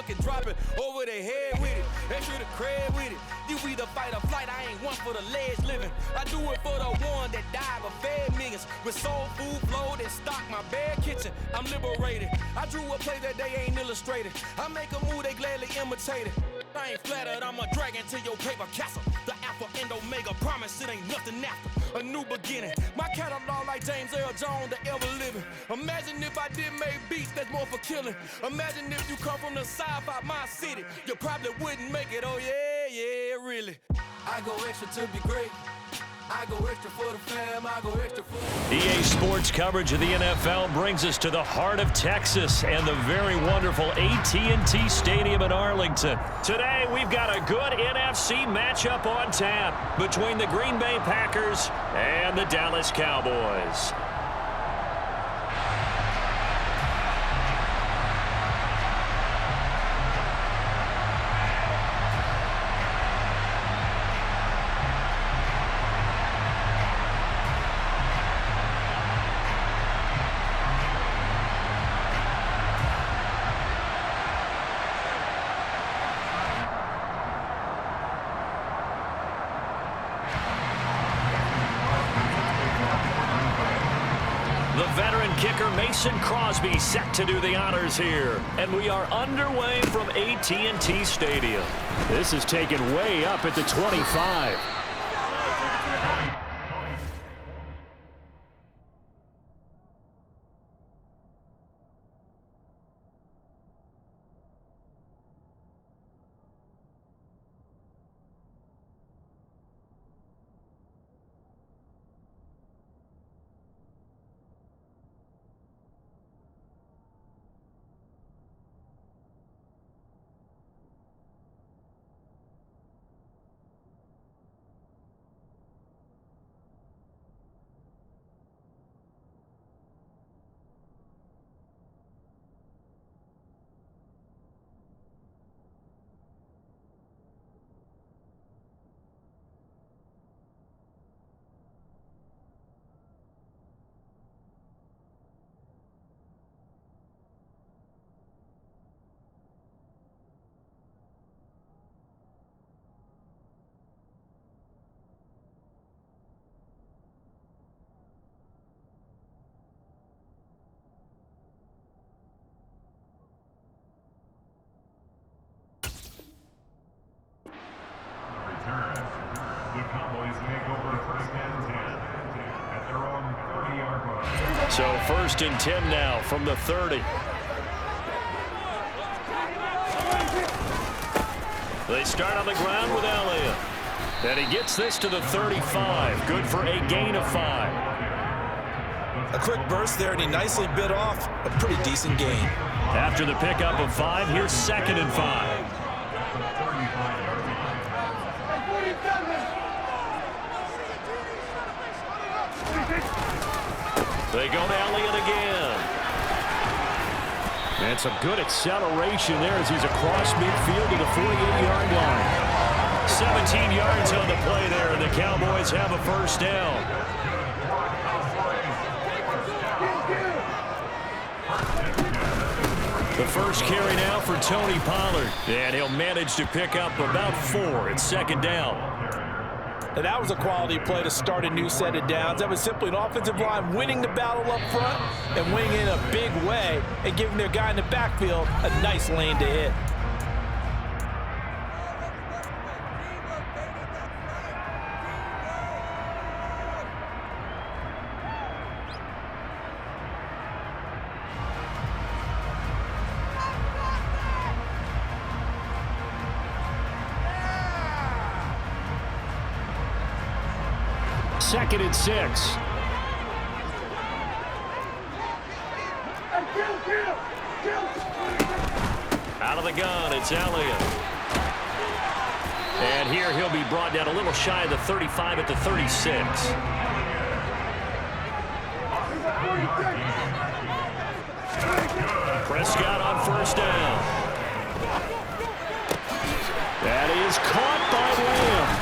dunk and drop it over their head with it. Extra the cred with it. You either fight or flight, I ain't one for the ledge living. I do it for the one that died but fed millions. With soul food flowed and stocked my bare kitchen. I'm liberated. I drew a play that they ain't illustrated. I make a move, they gladly imitate it. I ain't flattered, I'm a dragon to your paper castle. The Alpha and Omega, promise it ain't nothing after. A new beginning. My catalog like James Earl Jones, the ever living. Imagine if I did make beats that's more for killing. Imagine if you come from the south out my city. You probably wouldn't make it, oh yeah, really. I go extra to be great. I go extra for the fam, I go extra for... EA Sports coverage of the NFL brings us to the heart of Texas and the very wonderful AT&T Stadium in Arlington. Today, we've got a good NFC matchup on tap between the Green Bay Packers and the Dallas Cowboys. The veteran kicker Mason Crosby set to do the honors here. And we are underway from AT&T Stadium. This is taken way up at the 25. So 1st and 10 now from the 30. They start on the ground with Elliott. And he gets this to the 35. Good for a gain of 5. A quick burst there, and he nicely bit off a pretty decent gain. After the pickup of 5, here's 2nd and 5. They go to Elliott again. And some good acceleration there as he's across midfield to the 48-yard line. 17 yards on the play there, and the Cowboys have a first down. The first carry now for Tony Pollard. And he'll manage to pick up about 4 at 2nd down. And that was a quality play to start a new set of downs. That was simply an offensive line winning the battle up front and winning in a big way and giving their guy in the backfield a nice lane to hit. Second and 6. Out of the gun, it's Elliott. And here he'll be brought down a little shy of the 35 at the 36. Prescott on first down. That is caught by Lamb.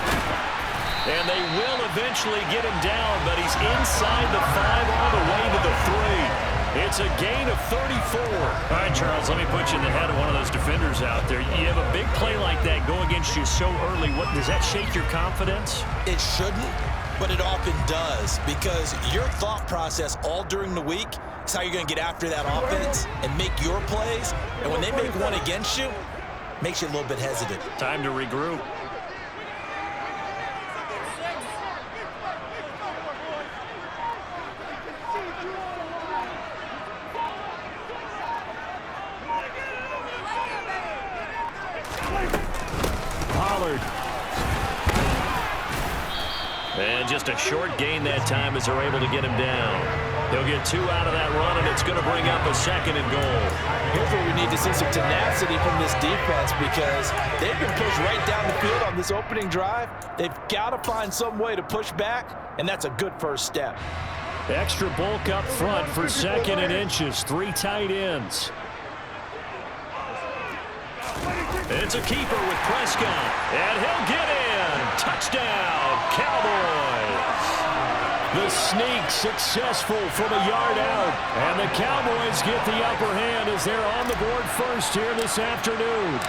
And they will eventually get him down, but he's inside the 5 all the way to the 3. It's a gain of 34. All right, Charles, let me put you in the head of one of those defenders out there. You have a big play like that go against you so early. What does that shake your confidence? It shouldn't, but it often does, because your thought process all during the week is how you're going to get after that offense and make your plays. And when they make one against you, it makes you a little bit hesitant. Time to regroup. And just a short gain that time as they're able to get him down. He'll get 2 out of that run, and it's going to bring up a 2nd and goal. Here's where we need to see some tenacity from this defense, because they've been pushed right down the field on this opening drive. They've got to find some way to push back, and that's a good first step. Extra bulk up front for 2nd and inches. 3 tight ends. It's a keeper with Prescott, and he'll get in. Touchdown, Cowboys. The sneak successful from a yard out, and the Cowboys get the upper hand as they're on the board first here this afternoon.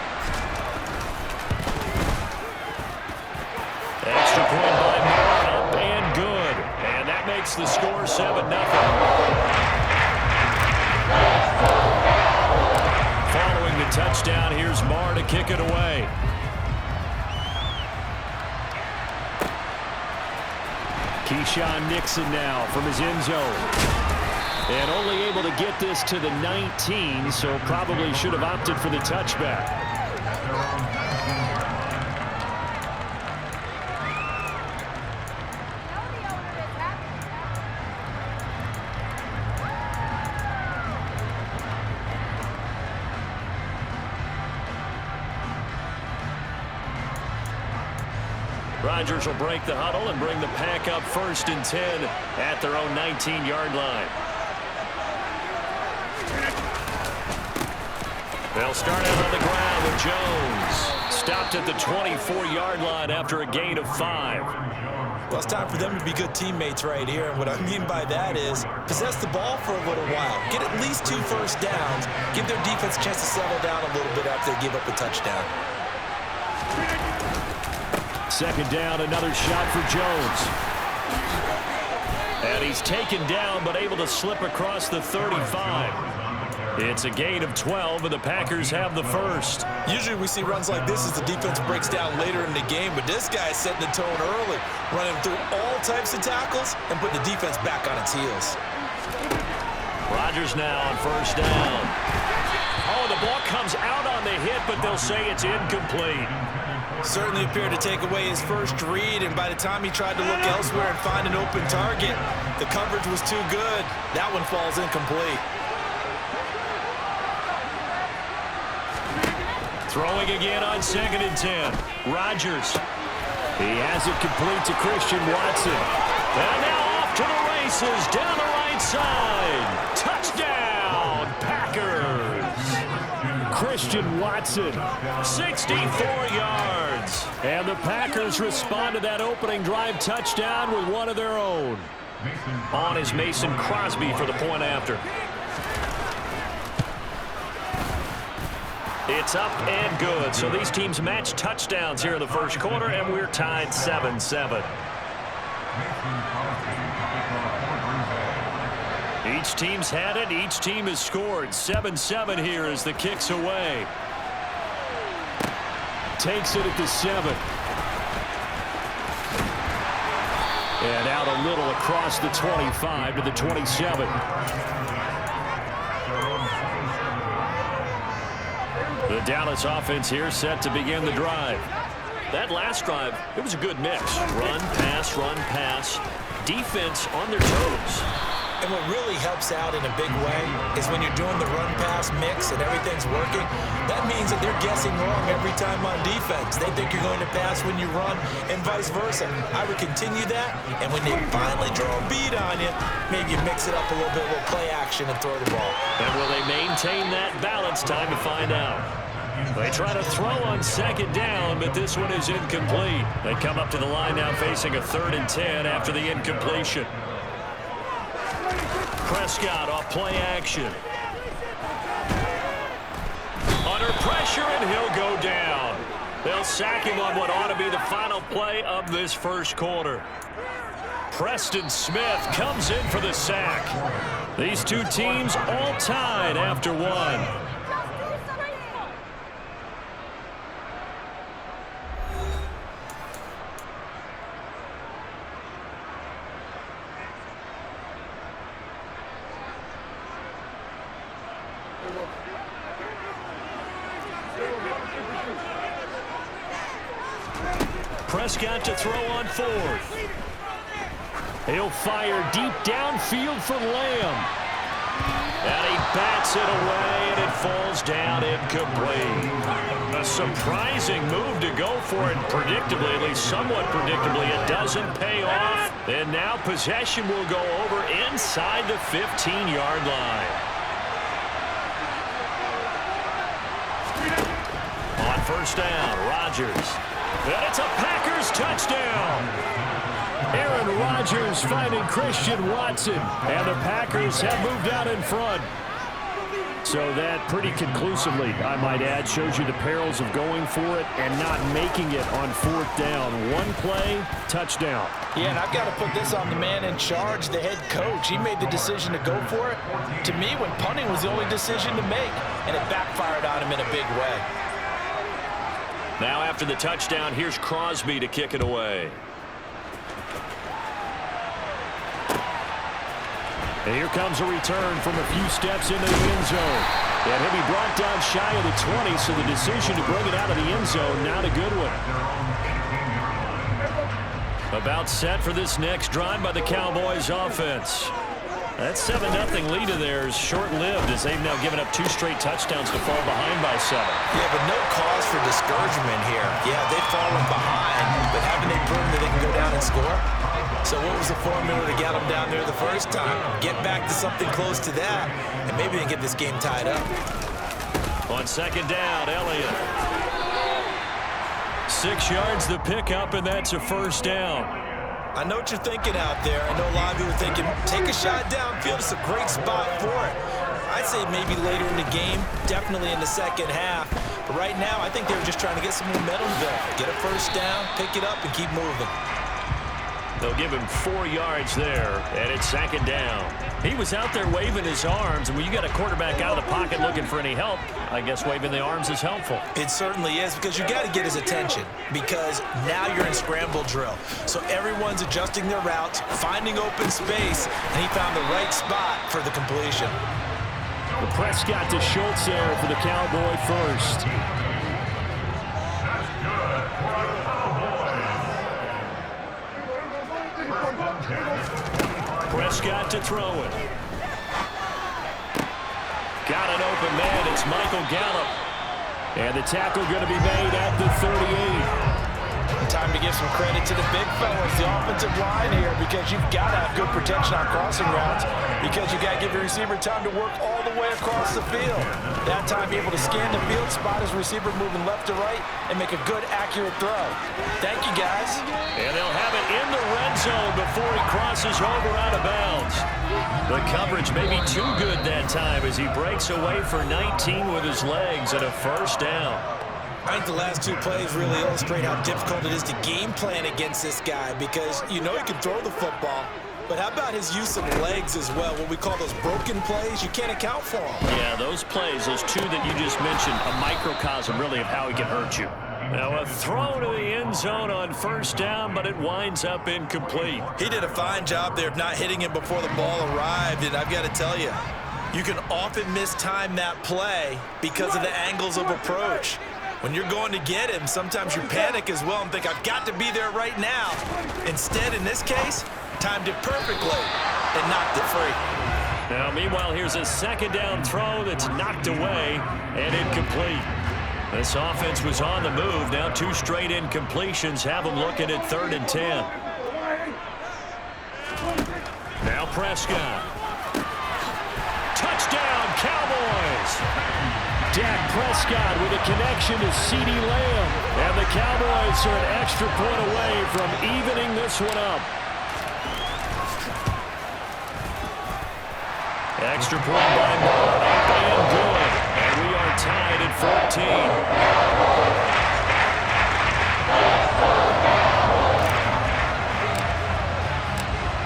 Extra point by Moore, up and good, and that makes the score 7-0. Following the touchdown, here's Marr to kick it away. Keyshawn Nixon now from his end zone. And only able to get this to the 19, so probably should have opted for the touchback. Rodgers will break the huddle and bring the pack up 1st and 10 at their own 19-yard line. They'll start out on the ground with Jones. Stopped at the 24-yard line after a gain of 5. Well, it's time for them to be good teammates right here. And what I mean by that is possess the ball for a little while. Get at least 2 first downs. Give their defense a chance to settle down a little bit after they give up a touchdown. 2nd down, another shot for Jones. And he's taken down, but able to slip across the 35. It's a gain of 12, and the Packers have the first. Usually we see runs like this as the defense breaks down later in the game, but this guy is setting the tone early, running through all types of tackles and putting the defense back on its heels. Rodgers now on 1st down. Oh, the ball comes out on the hit, but they'll say it's incomplete. Certainly appeared to take away his first read, and by the time he tried to look elsewhere and find an open target, the coverage was too good. That one falls incomplete. Throwing again on 2nd and 10. Rodgers. He has it complete to Christian Watson. And now off to the races down the right side. Touchdown, Packers. Christian Watson, 64 yards. And the Packers respond to that opening drive touchdown with one of their own. On is Mason Crosby for the point after. It's up and good. So these teams match touchdowns here in the first quarter, and we're tied 7-7. Each team's had it. Each team has scored. 7-7 here as the kick's away. Takes it at the 7. And out a little across the 25 to the 27. The Dallas offense here set to begin the drive. That last drive, it was a good mix. Run, pass. Defense on their toes. And what really helps out in a big way is when you're doing the run-pass mix and everything's working, that means that they're guessing wrong every time on defense. They think you're going to pass when you run and vice versa. I would continue that, and when they finally draw a beat on you, maybe you mix it up a little bit, a little play action, and throw the ball. And will they maintain that balance? Time to find out. They try to throw on 2nd down, but this one is incomplete. They come up to the line now facing a 3rd and 10 after the incompletion. Prescott off play action. Under pressure, and he'll go down. They'll sack him on what ought to be the final play of this first quarter. Preston Smith comes in for the sack. These two teams all tied after one. Prescott to throw on fourth. He'll fire deep downfield for Lamb. And he bats it away, and it falls down incomplete. A surprising move to go for it, predictably, at least somewhat predictably. It doesn't pay off. And now possession will go over inside the 15-yard line. On first down, Rodgers. And it's a Packers touchdown. Aaron Rodgers finding Christian Watson. And the Packers have moved out in front. So that pretty conclusively, I might add, shows you the perils of going for it and not making it on fourth down. One play, touchdown. Yeah, and I've got to put this on the man in charge, the head coach. He made the decision to go for it. To me, when punting was the only decision to make, and it backfired on him in a big way. Now after the touchdown, here's Crosby to kick it away. And here comes a return from a few steps into the end zone. And he'll be brought down shy of the 20, so the decision to bring it out of the end zone, not a good one. About set for this next drive by the Cowboys offense. That 7-0 lead of theirs short-lived as they've now given up 2 straight touchdowns to fall behind by 7. Yeah, but no cause for discouragement here. Yeah, they've fallen behind, but haven't they proven that they can go down and score? So what was the formula to get them down there the first time? Get back to something close to that, and maybe they get this game tied up. On second down, Elliott. 6 yards the pickup, and that's a first down. I know what you're thinking out there. I know a lot of you are thinking, take a shot downfield. It's a great spot for it. I'd say maybe later in the game, definitely in the second half. But right now, I think they were just trying to get some momentum built. Get a first down, pick it up, and keep moving. They'll give him 4 yards there, and it's second down. He was out there waving his arms, and when you got a quarterback out of the pocket looking for any help, I guess waving the arms is helpful. It certainly is, because you got to get his attention, because now you're in scramble drill. So everyone's adjusting their routes, finding open space, and he found the right spot for the completion. The Prescott to Schultz there for the Cowboy first. Prescott to throw it. Got an open man. It's Michael Gallup. And the tackle going to be made at the 38. Time to give some credit to the big fellas, the offensive line here, because you've got to have good protection on crossing routes, because you got to give your receiver time to work all the way across the field. That time, be able to scan the field, spot his receiver moving left to right, and make a good, accurate throw. Thank you, guys. And they'll have it in the red zone before he crosses over out of bounds. The coverage may be too good that time as he breaks away for 19 with his legs and a first down. I think the last 2 plays really illustrate how difficult it is to game plan against this guy, because you know he can throw the football, but how about his use of legs as well? What we call those broken plays, you can't account for them. Yeah, those plays, those 2 that you just mentioned, a microcosm really of how he can hurt you. Now a throw to the end zone on first down, but it winds up incomplete. He did a fine job there of not hitting him before the ball arrived, and I've got to tell you, you can often mistime that play because of the angles of approach. When you're going to get him, sometimes you panic as well and think, I've got to be there right now. Instead, in this case, timed it perfectly and knocked it free. Now, meanwhile, here's a second down throw that's knocked away and incomplete. This offense was on the move. Now 2 straight incompletions have them looking at 3rd and 10. Now Prescott. Touchdown, Cowboys! Dak Prescott with a connection to CeeDee Lamb. And the Cowboys are an extra point away from evening this one up. Extra point by Moore, up and good. And we are tied at 14.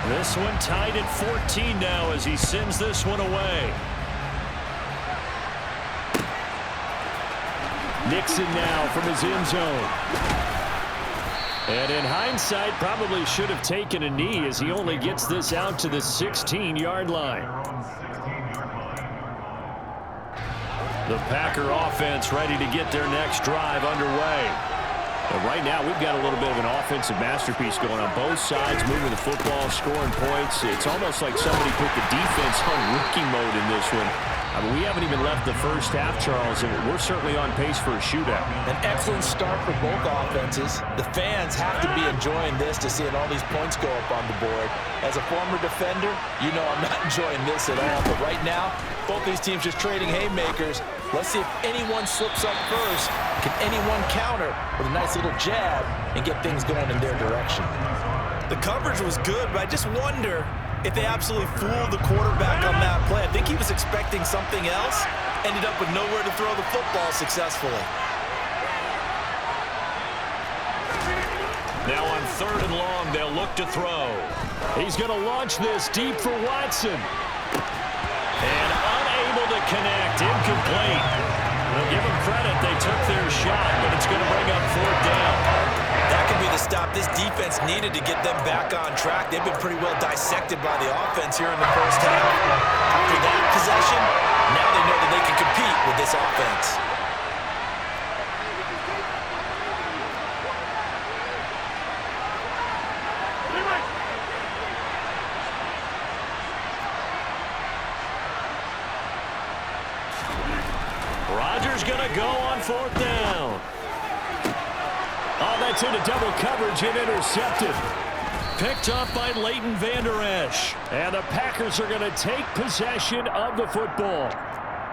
This one tied at 14 now as he sends this one away. Nixon now from his end zone. And in hindsight, probably should have taken a knee as he only gets this out to the 16-yard line. The Packer offense ready to get their next drive underway. And right now, we've got a little bit of an offensive masterpiece going on both sides, moving the football, scoring points. It's almost like somebody put the defense on rookie mode in this one. I mean, we haven't even left the first half, Charles, and we're certainly on pace for a shootout. An excellent start for both offenses. The fans have to be enjoying this to seeing all these points go up on the board. As a former defender, you know I'm not enjoying this at all. But right now, both these teams just trading haymakers. Let's see if anyone slips up first. Can anyone counter with a nice little jab and get things going in their direction? The coverage was good, but I just wonder if they absolutely fooled the quarterback on that play. I think he was expecting something else, ended up with nowhere to throw the football successfully. Now on 3rd and long, they'll look to throw. He's going to launch this deep for Watson. And unable to connect, incomplete. We'll give them credit, they took their shot, but it's going to bring up 4th down. That could be the stop this defense needed to get them back on track. They've been pretty well dissected by the offense here in the first half. After that possession, now they know that they can compete with this offense. Rodgers going to go on 4th down. Oh, that's into double coverage and intercepted. Picked up by Leighton Vander Esch. And the Packers are going to take possession of the football.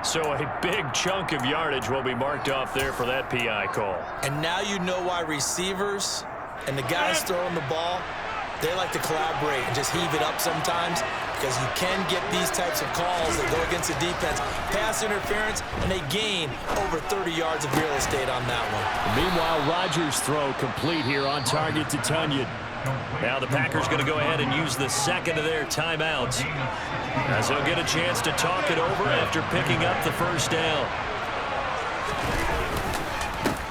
So a big chunk of yardage will be marked off there for that PI call. And now you know why receivers and the guys throwing the ball, they like to collaborate and just heave it up sometimes, because you can get these types of calls that go against the defense, pass interference, and they gain over 30 yards of real estate on that one. Meanwhile, Rodgers' throw complete here on target to Tunyon. Now the Packers going to go ahead and use the second of their timeouts, as they'll get a chance to talk it over after picking up the first down.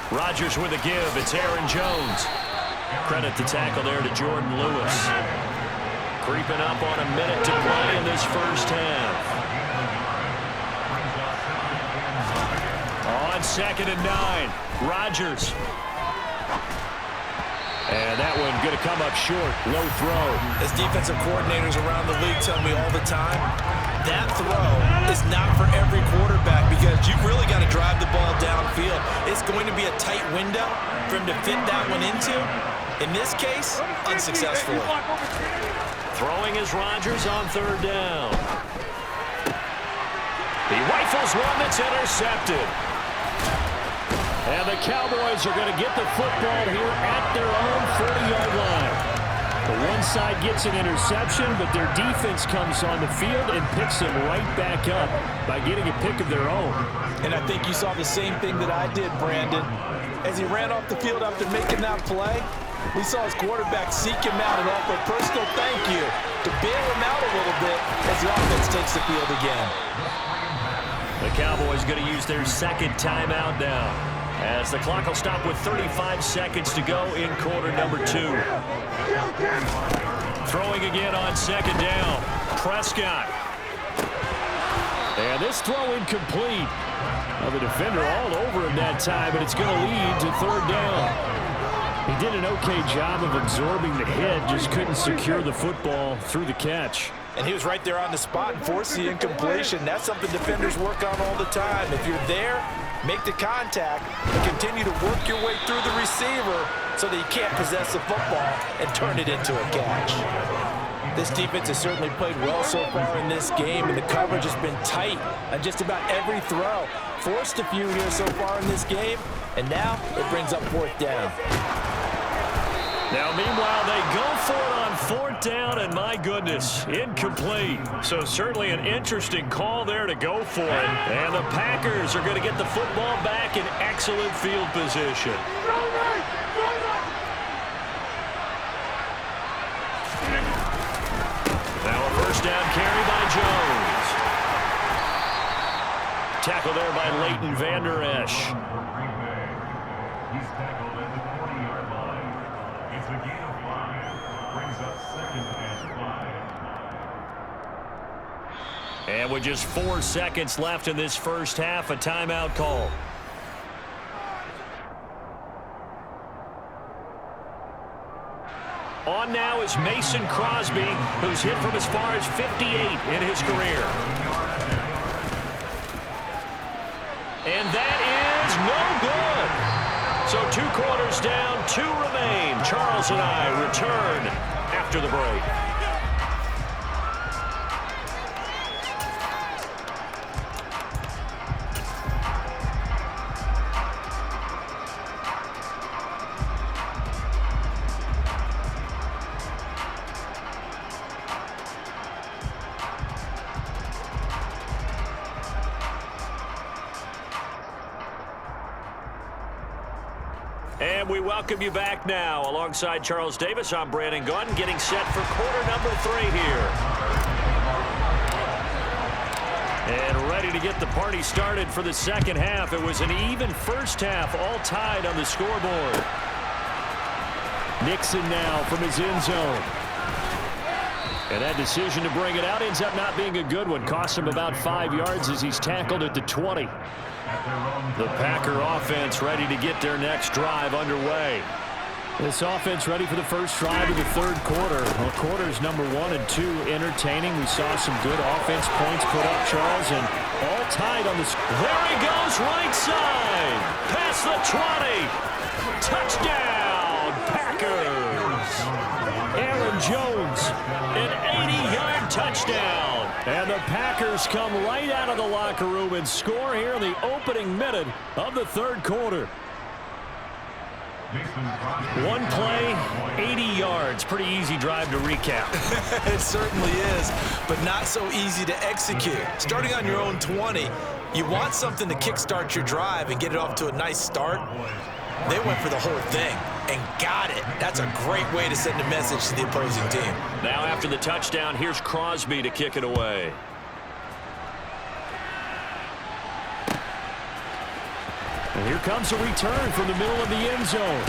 Rodgers with a give. It's Aaron Jones. Credit the tackle there to Jordan Lewis. Creeping up on a minute to play in this first half. On 2nd and 9, Rodgers. And that one going to come up short. Low throw. As defensive coordinators around the league tell me all the time, that throw is not for every quarterback, because you've really got to drive the ball downfield. It's going to be a tight window for him to fit that one into. In this case, unsuccessfully. Throwing is Rodgers on 3rd down. He rifles one that's intercepted. And the Cowboys are going to get the football here at their own 40-yard line. The one side gets an interception, but their defense comes on the field and picks them right back up by getting a pick of their own. And I think you saw the same thing that I did, Brandon. As he ran off the field after making that play, we saw his quarterback seek him out and offer a personal thank you to bail him out a little bit as the offense takes the field again. The Cowboys going to use their second timeout now, as the clock will stop with 35 seconds to go in quarter number 2. Throwing again on 2nd down. Prescott. And this throw incomplete. Well, the defender all over him that time, but it's going to lead to 3rd down. He did an okay job of absorbing the hit, just couldn't secure the football through the catch. And he was right there on the spot and forced the incompletion. That's something defenders work on all the time. If you're there, make the contact and continue to work your way through the receiver so that you can't possess the football and turn it into a catch. This defense has certainly played well so far in this game, and the coverage has been tight on just about every throw. Forced a few here so far in this game, and now it brings up 4th down. Now, meanwhile, they go for it on fourth down, and my goodness, incomplete. So certainly an interesting call there to go for it. And the Packers are going to get the football back in excellent field position. Now a first down carry by Jones. Tackle there by Leighton Vander Esch. He's tackled at the 40-yard line. It's a gain of 5. Brings up 2nd and 5. And with just 4 seconds left in this first half, a timeout call. On now is Mason Crosby, who's hit from as far as 58 in his career. And that is no good. So 2 quarters down, 2 remain. Charles and I return after the break. And we welcome you back now. Alongside Charles Davis, I'm Brandon Gunn, getting set for quarter number 3 here. And ready to get the party started for the second half. It was an even first half, all tied on the scoreboard. Nixon now from his end zone. And that decision to bring it out ends up not being a good one. Cost him about 5 yards as he's tackled at the 20. The Packer offense ready to get their next drive underway. This offense ready for the first drive of the third quarter. Well, quarters number 1 and 2 entertaining. We saw some good offense points put up, Charles, and all tied on the... There he goes, right side. Past the 20. Touchdown, Packers. Aaron Jones, an 80-yard touchdown. And the Packers come right out of the locker room and score here in the opening minute of the third quarter. One play, 80 yards. Pretty easy drive to recap. It certainly is, but not so easy to execute. Starting on your own 20, you want something to kickstart your drive and get it off to a nice start. They went for the whole thing and got it. That's a great way to send a message to the opposing team. Now after the touchdown, here's Crosby to kick it away. And here comes a return from the middle of the end zone.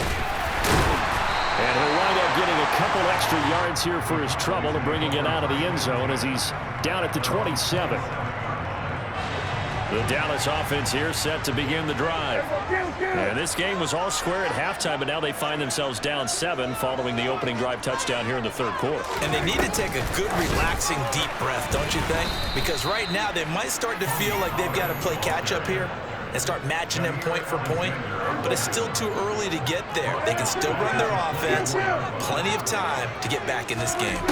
And he'll wind up getting a couple extra yards here for his trouble and bringing it out of the end zone as he's down at the 27. The Dallas offense here set to begin the drive. And this game was all square at halftime, but now they find themselves down 7 following the opening drive touchdown here in the third quarter. And they need to take a good, relaxing, deep breath, don't you think? Because right now they might start to feel like they've got to play catch-up here and start matching them point for point. But it's still too early to get there. They can still run their offense. Plenty of time to get back in this game.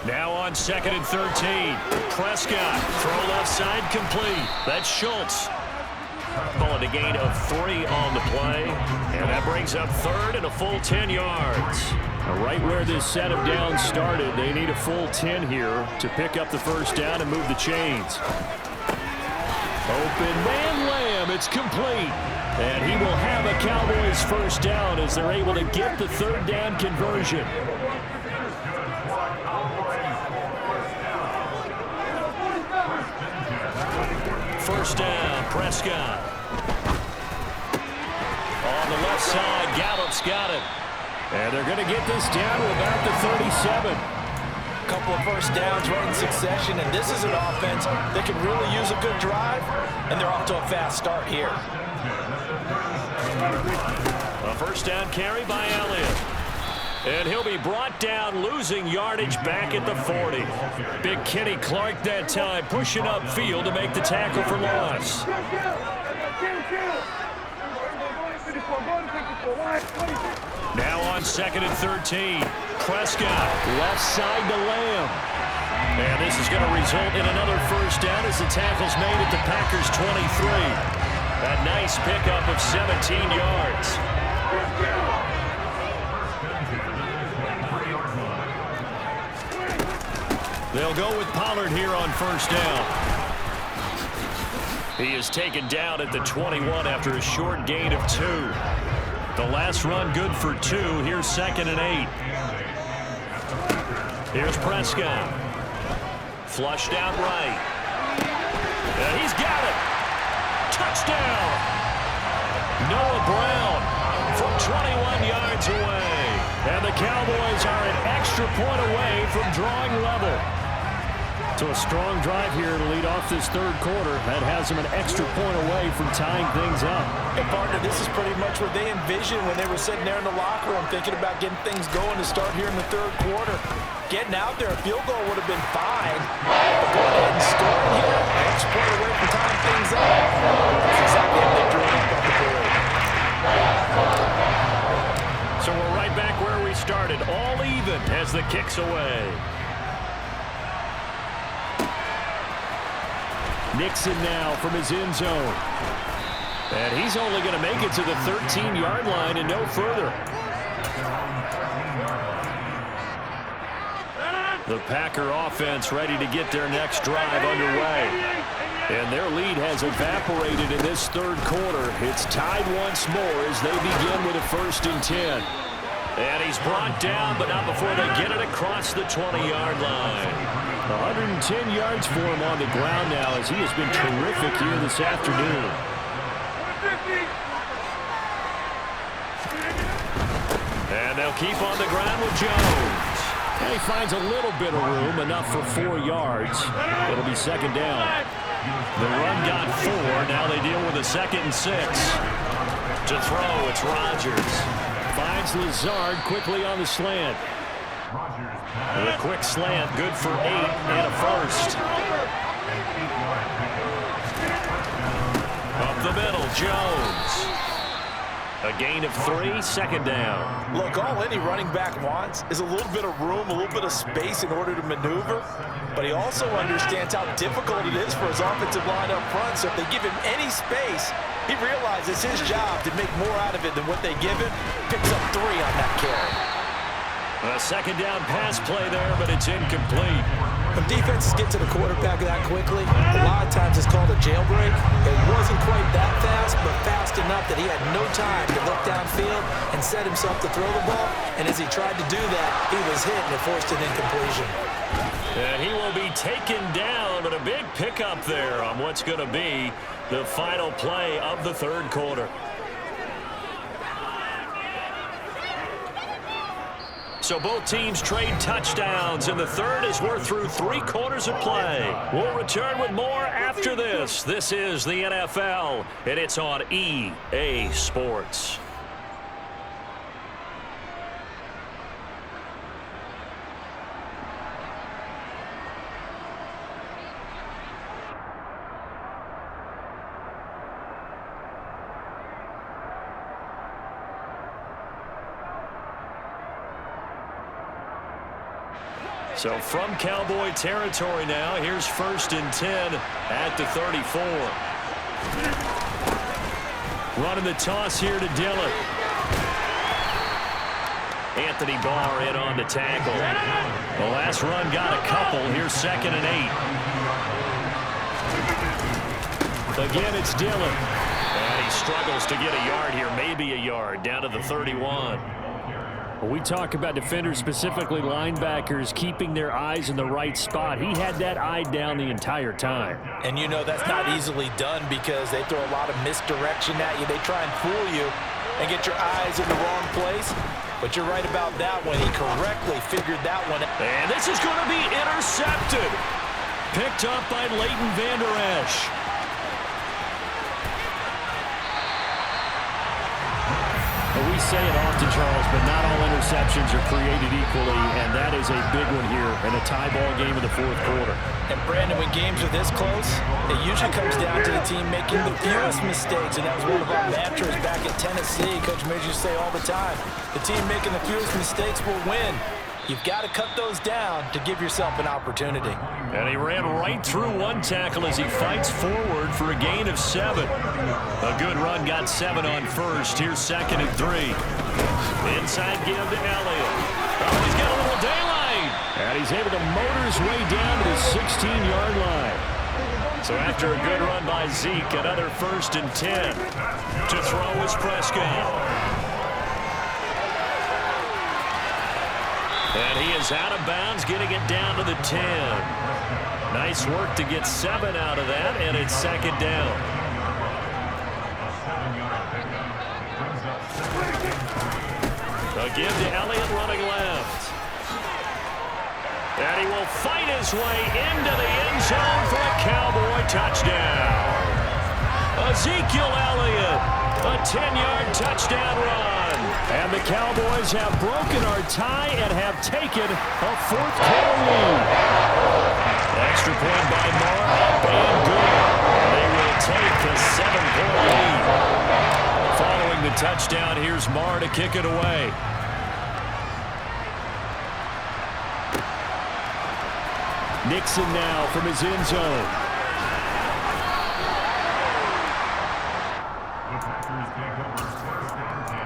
Now on 2nd and 13. Prescott, throw left side complete. That's Schultz. Call it a gain of 3 on the play. And that brings up 3rd and a full 10 yards. Right where this set of downs started, they need a full 10 here to pick up the first down and move the chains. Open man Lamb, it's complete. And he will have a Cowboys first down as they're able to get the third down conversion. First down, Prescott. On the left side, Gallup's got it. And they're going to get this down to about the 37. A couple of first downs right in succession, and this is an offense that can really use a good drive, and they're off to a fast start here. A first down carry by Elliott. And he'll be brought down, losing yardage back at the 40. Big Kenny Clark that time, pushing upfield to make the tackle for loss. Now on 2nd and 13. Prescott, left side to Lamb. And this is going to result in another first down as the tackle's made at the Packers' 23. A nice pickup of 17 yards. They'll go with Pollard here on first down. He is taken down at the 21 after a short gain of 2. The last run good for 2. Here's 2nd and 8. Here's Prescott. Flushed out right. And he's got it. Touchdown. Noah Brown from 21 yards away. And the Cowboys are an extra point away from drawing level. So a strong drive here to lead off this third quarter. That has them an extra point away from tying things up. And partner, this is pretty much what they envisioned when they were sitting there in the locker room thinking about getting things going to start here in the third quarter. Getting out there, a field goal would have been fine. But going ahead and scoring here, an extra point away from tying things up. That's exactly how they drew up on the board. So we're right back where we started, all even as the kick's away. Nixon now from his end zone. And he's only going to make it to the 13-yard line and no further. The Packer offense ready to get their next drive underway. And their lead has evaporated in this third quarter. It's tied once more as they begin with a 1st and 10. And he's brought down, but not before they get it across the 20-yard line. 110 yards for him on the ground now as he has been terrific here this afternoon. And they'll keep on the ground with Jones. And he finds a little bit of room, enough for 4 yards. It'll be 2nd down. The run got 4. Now they deal with a 2nd and 6. To throw, it's Rodgers. Finds Lazard quickly on the slant. The quick slant, good for 8 and a 1st. Up the middle, Jones. A gain of 3, 2nd down. Look, all any running back wants is a little bit of room, a little bit of space in order to maneuver. But he also understands how difficult it is for his offensive line up front. So if they give him any space, he realizes his job to make more out of it than what they give him. Picks up 3 on that carry. A 2nd down pass play there, but it's incomplete. When defenses get to the quarterback that quickly, a lot of times it's called a jailbreak. It wasn't quite that fast, but fast enough that he had no time to look downfield and set himself to throw the ball. And as he tried to do that, he was hit and it forced an incompletion. And he will be taken down, but a big pickup there on what's going to be the final play of the third quarter. So both teams trade touchdowns in the third as we're through 3 quarters of play. We'll return with more after this. This is the NFL, and it's on EA Sports. So from Cowboy territory now, here's 1st and 10 at the 34. Running the toss here to Dillon. Anthony Barr in on the tackle. The last run got a couple. Here's 2nd and 8. Again, it's Dillon. And he struggles to get a yard here, maybe a yard, down to the 31. We talk about defenders, specifically linebackers, keeping their eyes in the right spot. He had that eye down the entire time. And you know that's not easily done because they throw a lot of misdirection at you. They try and fool you and get your eyes in the wrong place. But you're right about that one. He correctly figured that one out. And this is going to be intercepted. Picked up by Leighton Vander Esch. We say it often, Charles, but not all interceptions are created equally, and that is a big one here in a tie ball game in the fourth quarter. And, Brandon, when games are this close, it usually comes down to the team making the fewest mistakes, and that was one of our mantras back at Tennessee. Coach Midge used to say all the time, the team making the fewest mistakes will win. You've got to cut those down to give yourself an opportunity. And he ran right through one tackle as he fights forward for a gain of 7. A good run, got 7 on first. Here's 2nd and 3. Inside give to Elliott. Oh, he's got a little daylight. And he's able to motor his way down to the 16-yard line. So after a good run by Zeke, another 1st and 10. To throw is Prescott. And he is out of bounds, getting it down to the 10. Nice work to get 7 out of that, and it's 2nd down. A give to Elliott running left. And he will fight his way into the end zone for a Cowboy touchdown. Ezekiel Elliott, a 10-yard touchdown run. And the Cowboys have broken our tie and have taken a 4th quarter lead. Extra point by Moore, up and good. And they will take a 7-point lead. Following the touchdown, here's Moore to kick it away. Nixon now from his end zone. The Packers take over 1st and 10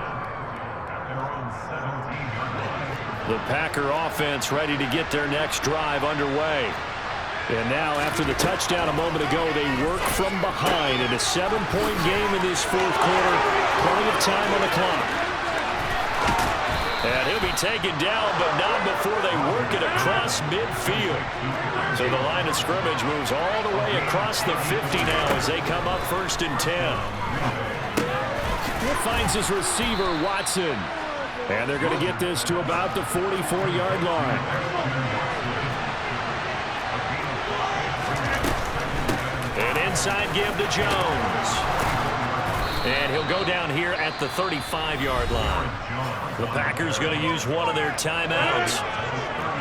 at their own 17-yard line. The Packer offense ready to get their next drive underway. And now, after the touchdown a moment ago, they work from behind in a 7-point game in this 4th quarter. Plenty of time on the clock. And he'll be taken down, but not before they work it across midfield. So the line of scrimmage moves all the way across the 50 now as they come up 1st and 10. He finds his receiver, Watson. And they're going to get this to about the 44-yard line. An inside give to Jones. And he'll go down here at the 35-yard line. The Packers going to use one of their timeouts.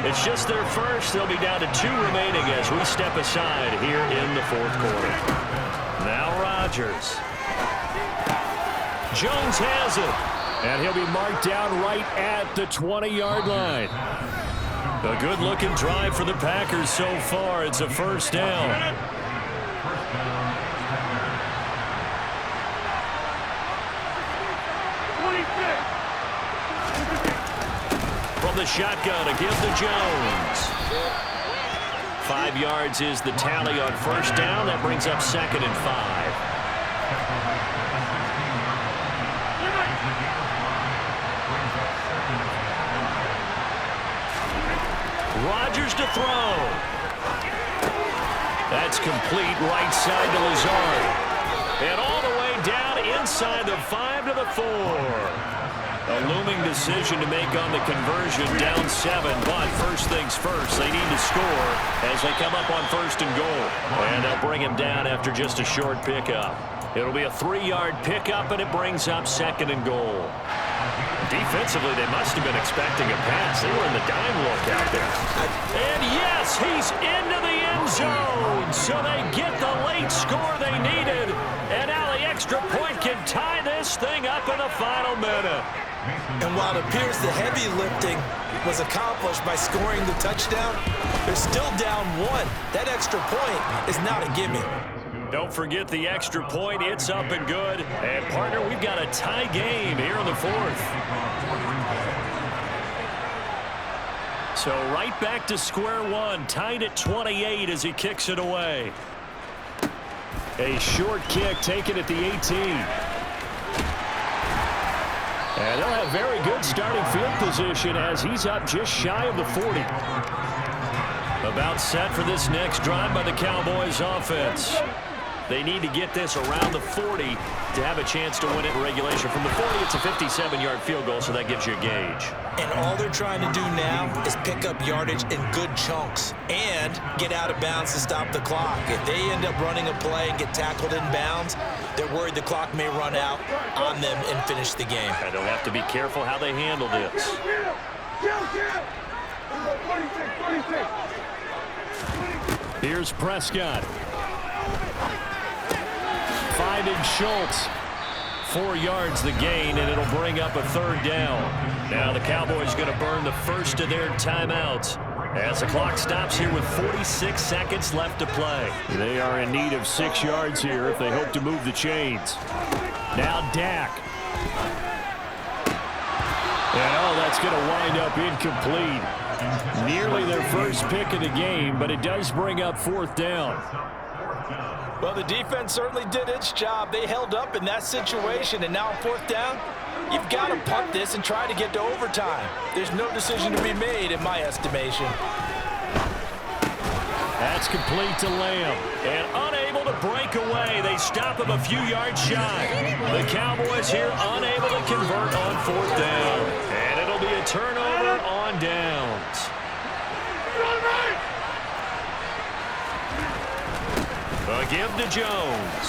It's just their first. They'll be down to 2 remaining as we step aside here in the 4th quarter. Now Rodgers. Jones has it. And he'll be marked down right at the 20-yard line. A good-looking drive for the Packers so far. It's a 1st down. From the shotgun, a give to Jones. 5 yards is the tally on 1st down. That brings up 2nd and 5. Rodgers to throw. That's complete right side to Lazard. And all the way down inside the 5 to the 4. A looming decision to make on the conversion, down 7, but first things first, they need to score as they come up on 1st and goal. And they'll bring him down after just a short pickup. It'll be a 3-yard pickup, and it brings up 2nd and goal. Defensively, they must have been expecting a pass. They were in the dime look out there. And yes, he's into the end zone. So they get the late score they needed. And now the extra point can tie this thing up in the final minute. And while it appears the heavy lifting was accomplished by scoring the touchdown, they're still down 1. That extra point is not a gimme. Don't forget the extra point. It's up and good. And, partner, we've got a tie game here in the 4th. So right back to square one. Tied at 28 as he kicks it away. A short kick taken at the 18. And they'll have very good starting field position as he's up just shy of the 40. About set for this next drive by the Cowboys offense. They need to get this around the 40 to have a chance to win it in regulation. From the 40, it's a 57-yard field goal, so that gives you a gauge. And all they're trying to do now is pick up yardage in good chunks and get out of bounds to stop the clock. If they end up running a play and get tackled in bounds, they're worried the clock may run out on them and finish the game. And they'll have to be careful how they handle this. Here's Prescott. Finding Schultz. 4 yards the gain, and it'll bring up a 3rd down. Now the Cowboys going to burn the first of their timeouts as the clock stops here with 46 seconds left to play. They are in need of 6 yards here if they hope to move the chains. Now Dak. And oh, that's That's going to wind up incomplete. Nearly their first pick of the game, but it does bring up 4th down. Well, the defense certainly did its job. They held up in that situation, and now on 4th down, you've got to punt this and try to get to overtime. There's no decision to be made, in my estimation. That's complete to Lamb. And unable to break away. They stop him a few yards shy. The Cowboys here unable to convert on 4th down. And it'll be a turnover on downs. A give to Jones.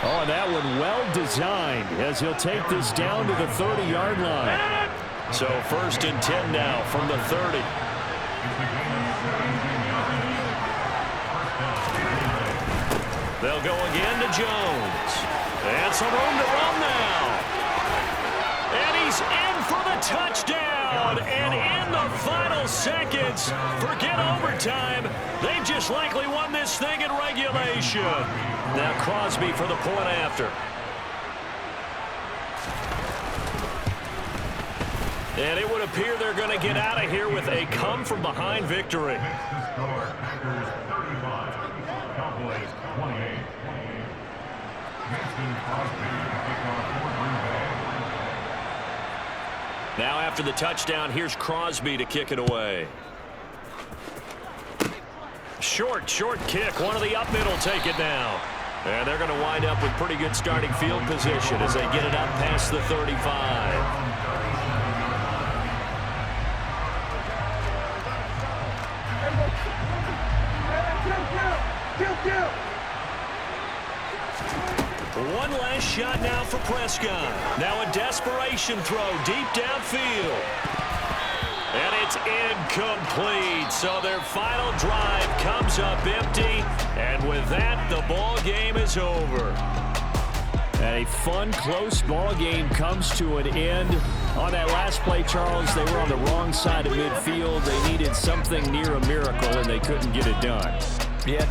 Oh, and that one well designed as he'll take this down to the 30-yard line. So 1st and 10 now from the 30. They'll go again to Jones. And some room to run now. And he's in for the touchdown. And in the final seconds, forget overtime. They've just likely won this thing in regulation. Now Crosby for the point after. And it would appear they're going to get out of here with a come-from-behind victory. Cowboys 28. Now after the touchdown, here's Crosby to kick it away. Short kick. One of the up middle take it now. And they're going to wind up with pretty good starting field position as they get it up past the 35. One last shot now for Prescott. Now a desperation throw deep downfield. And it's incomplete. So their final drive comes up empty. And with that, the ball game is over. And a fun, close ball game comes to an end. On that last play, Charles, they were on the wrong side of midfield. They needed something near a miracle, and they couldn't get it done. Yeah,